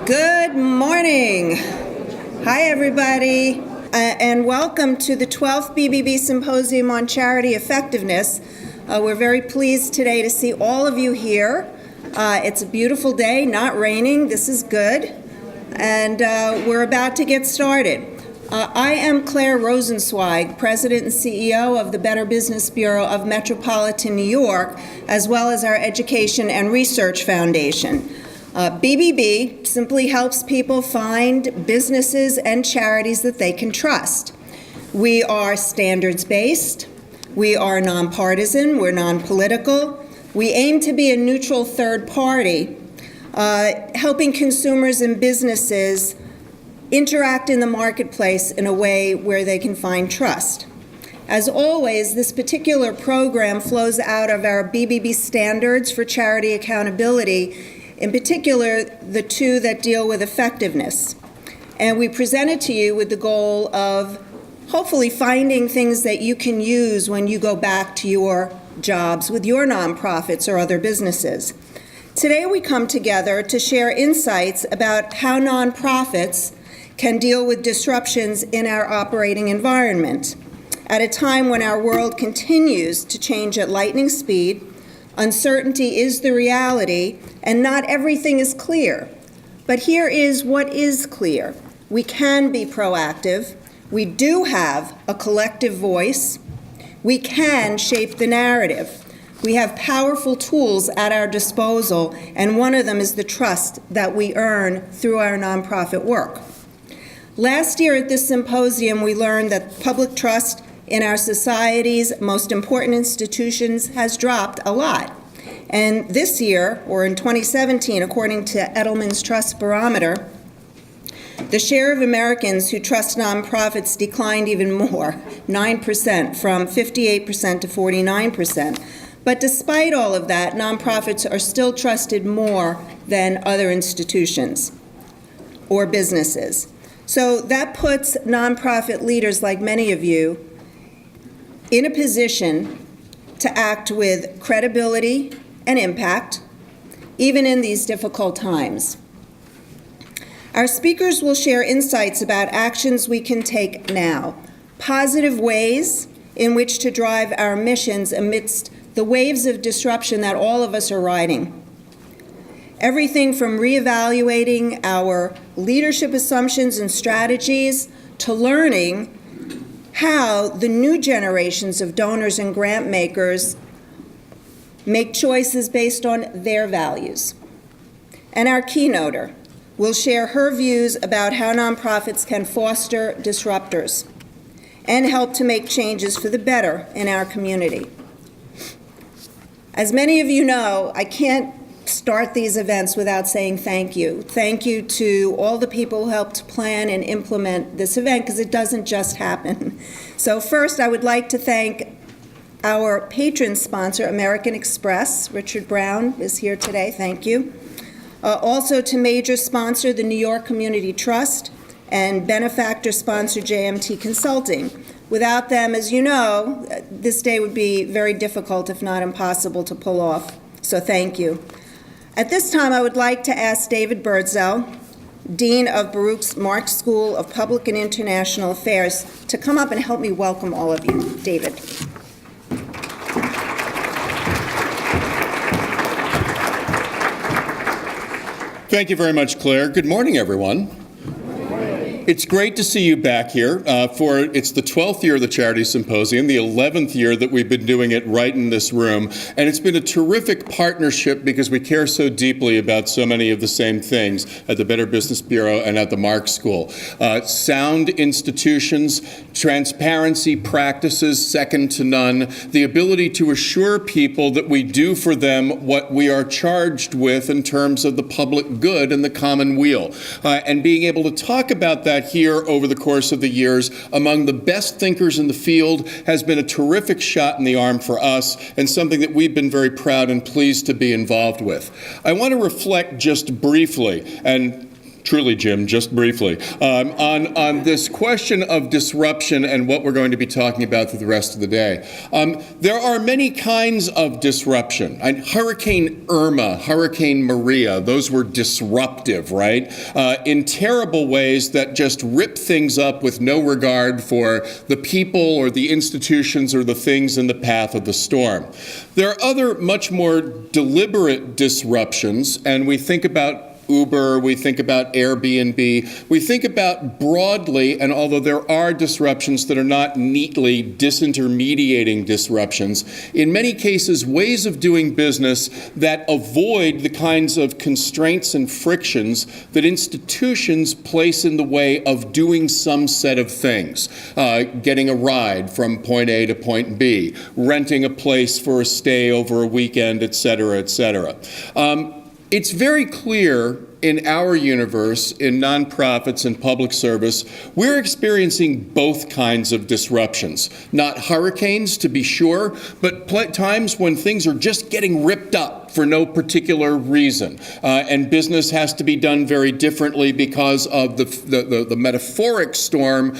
Good morning. Hi, everybody, and welcome to the 12th BBB Symposium on Charity Effectiveness. We're very pleased today to see all of you here. It's a beautiful day, not raining. This is good. And we're about to get started. I am Claire Rosenzweig, President and CEO of the Better Business Bureau of Metropolitan New York, as well as our Education and Research Foundation. BBB simply helps people find businesses and charities that they can trust. We are standards-based, we are nonpartisan, we're non-political, we aim to be a neutral third party, helping consumers and businesses interact in the marketplace in a way where they can find trust. As always, this particular program flows out of our BBB standards for charity accountability, in particular, the two that deal with effectiveness. And we present it to you with the goal of hopefully finding things that you can use when you go back to your jobs with your nonprofits or other businesses. Today we come together to share insights about how nonprofits can deal with disruptions in our operating environment. At a time when our world continues to change at lightning speed, uncertainty is the reality, and not everything is clear. But here is what is clear. We can be proactive. We do have a collective voice. We can shape the narrative. We have powerful tools at our disposal, and one of them is the trust that we earn through our nonprofit work. Last year at this symposium, we learned that public trust in our society's most important institutions has dropped a lot. And this year, or in 2017, according to Edelman's Trust Barometer, the share of Americans who trust nonprofits declined even more, 9%, from 58% to 49%. But despite all of that, nonprofits are still trusted more than other institutions or businesses. So that puts nonprofit leaders like many of you in a position to act with credibility and impact, even in these difficult times. Our speakers will share insights about actions we can take now, positive ways in which to drive our missions amidst the waves of disruption that all of us are riding. Everything from reevaluating our leadership assumptions and strategies to learning how the new generations of donors and grant makers make choices based on their values. And our keynoter will share her views about how nonprofits can foster disruptors and help to make changes for the better in our community. As many of you know, I can't start these events without saying thank you. Thank you to all the people who helped plan and implement this event, because it doesn't just happen. So first, I would like to thank our patron sponsor, American Express. Richard Brown is here today. Thank you. Also to major sponsor, the New York Community Trust, and benefactor sponsor, JMT Consulting. Without them, as you know, this day would be very difficult, if not impossible, to pull off. So thank you. At this time, I would like to ask David Birdsell, Dean of Baruch's Marx School of Public and International Affairs, to come up and help me welcome all of you. David. Thank you very much, Claire. Good morning, everyone. It's great to see you back here. It's the 12th year of the Charity Symposium, the 11th year that we've been doing it right in this room. And it's been a terrific partnership because we care so deeply about so many of the same things at the Better Business Bureau and at the Marx School. Sound institutions, transparency practices second to none, the ability to assure people that we do for them what we are charged with in terms of the public good and the common weal. And being able to talk about that here over the course of the years among the best thinkers in the field has been a terrific shot in the arm for us and something that we've been very proud and pleased to be involved with. I want to reflect just briefly and Truly, Jim, just briefly. On this question of disruption and what we're going to be talking about through the rest of the day, there are many kinds of disruption. Hurricane Irma, Hurricane Maria, those were disruptive, right? In terrible ways that just rip things up with no regard for the people or the institutions or the things in the path of the storm. There are other much more deliberate disruptions, and we think about Uber, we think about Airbnb, we think about broadly, and although there are disruptions that are not neatly disintermediating disruptions, in many cases ways of doing business that avoid the kinds of constraints and frictions that institutions place in the way of doing some set of things. Getting a ride from point A to point B, renting a place for a stay over a weekend, et cetera, et cetera. It's very clear in our universe, in nonprofits and public service, we're experiencing both kinds of disruptions. Not hurricanes, to be sure, but times when things are just getting ripped up for no particular reason. And business has to be done very differently because of the metaphoric storm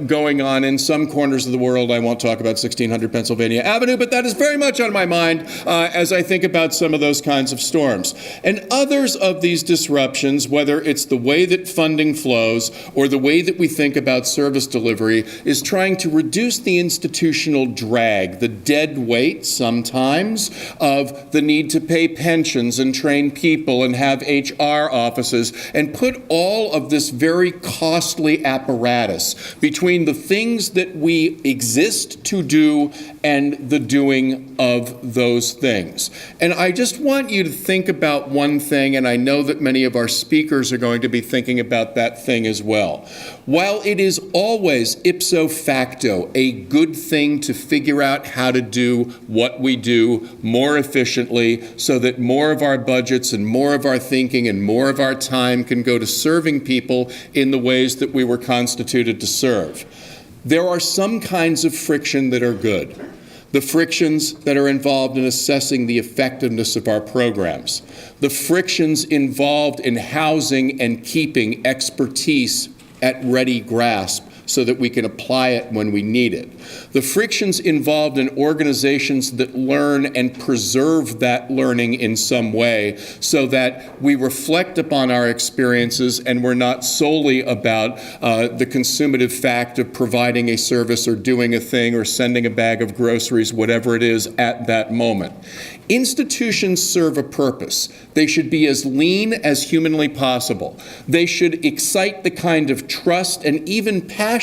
going on in some corners of the world. I won't talk about 1600 Pennsylvania Avenue, but that is very much on my mind as I think about some of those kinds of storms. And others of these disruptions, whether it's the way that funding flows or the way that we think about service delivery, is trying to reduce the institutional drag, the dead weight sometimes of the need to pay pensions and train people and have HR offices and put all of this very costly apparatus between the things that we exist to do and the doing of those things. And I just want you to think about one thing, and I know that many of our speakers are going to be thinking about that thing as well. While it is always ipso facto a good thing to figure out how to do what we do more efficiently so that more of our budgets and more of our thinking and more of our time can go to serving people in the ways that we were constituted to serve, there are some kinds of friction that are good. The frictions that are involved in assessing the effectiveness of our programs, the frictions involved in housing and keeping expertise at ready grasp so that we can apply it when we need it. The frictions involved in organizations that learn and preserve that learning in some way so that we reflect upon our experiences and we're not solely about the consumative fact of providing a service or doing a thing or sending a bag of groceries, whatever it is at that moment. Institutions serve a purpose. They should be as lean as humanly possible. They should excite the kind of trust and even passion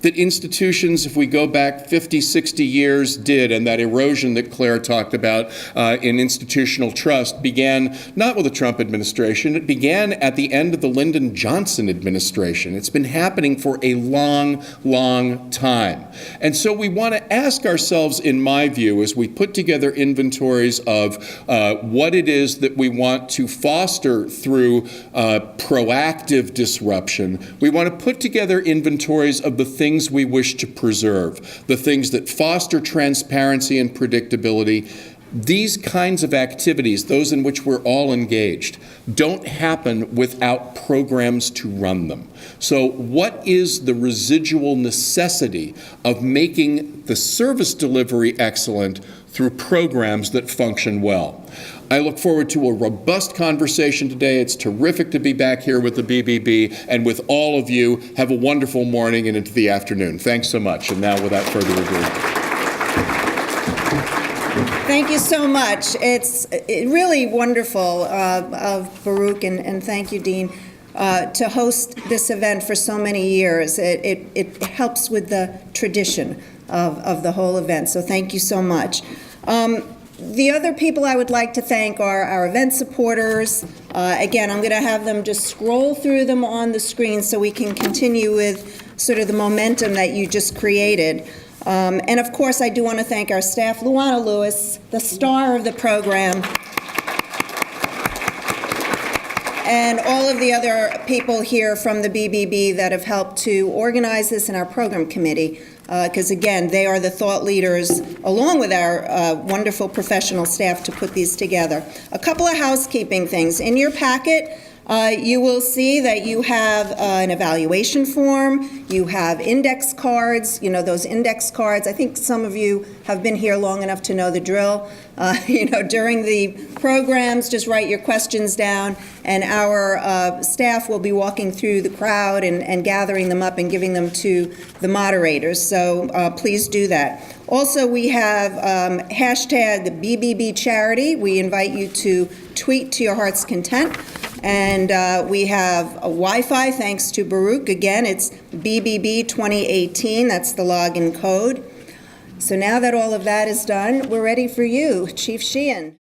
that institutions, if we go back 50, 60 years, did, and that erosion that Claire talked about in institutional trust began not with the Trump administration. It began at the end of the Lyndon Johnson administration. It's been happening for a long, long time. And so we want to ask ourselves, in my view, as we put together inventories of what it is that we want to foster through proactive disruption. We want to put together inventories of the things we wish to preserve, the things that foster transparency and predictability. These kinds of activities, those in which we're all engaged, don't happen without programs to run them. So what is the residual necessity of making the service delivery excellent through programs that function well? I look forward to a robust conversation today. It's terrific to be back here with the BBB and with all of you. Have a wonderful morning and into the afternoon. Thanks so much. And now, without further ado. Thank you so much. It's really wonderful of Baruch, and thank you, Dean, to host this event for so many years. It helps with the tradition of the whole event, so thank you so much. The other people I would like to thank are our event supporters. Again, I'm going to have them just scroll through them on the screen so we can continue with sort of the momentum that you just created. And of course, I do want to thank our staff, Luana Lewis, the star of the program, and all of the other people here from the BBB that have helped to organize this in our program committee, because again, they are the thought leaders, along with our wonderful professional staff, to put these together. A couple of housekeeping things. In your packet, You will see that you have an evaluation form, you have index cards, those index cards. I think some of you have been here long enough to know the drill. During the programs, just write your questions down, and our staff will be walking through the crowd and gathering them up and giving them to the moderators. So please do that. Also, we have hashtag BBB Charity. We invite you to tweet to your heart's content. And we have a Wi-Fi, thanks to Baruch. Again, it's BBB 2018. That's the login code. So now that all of that is done, we're ready for you, Chief Sheehan.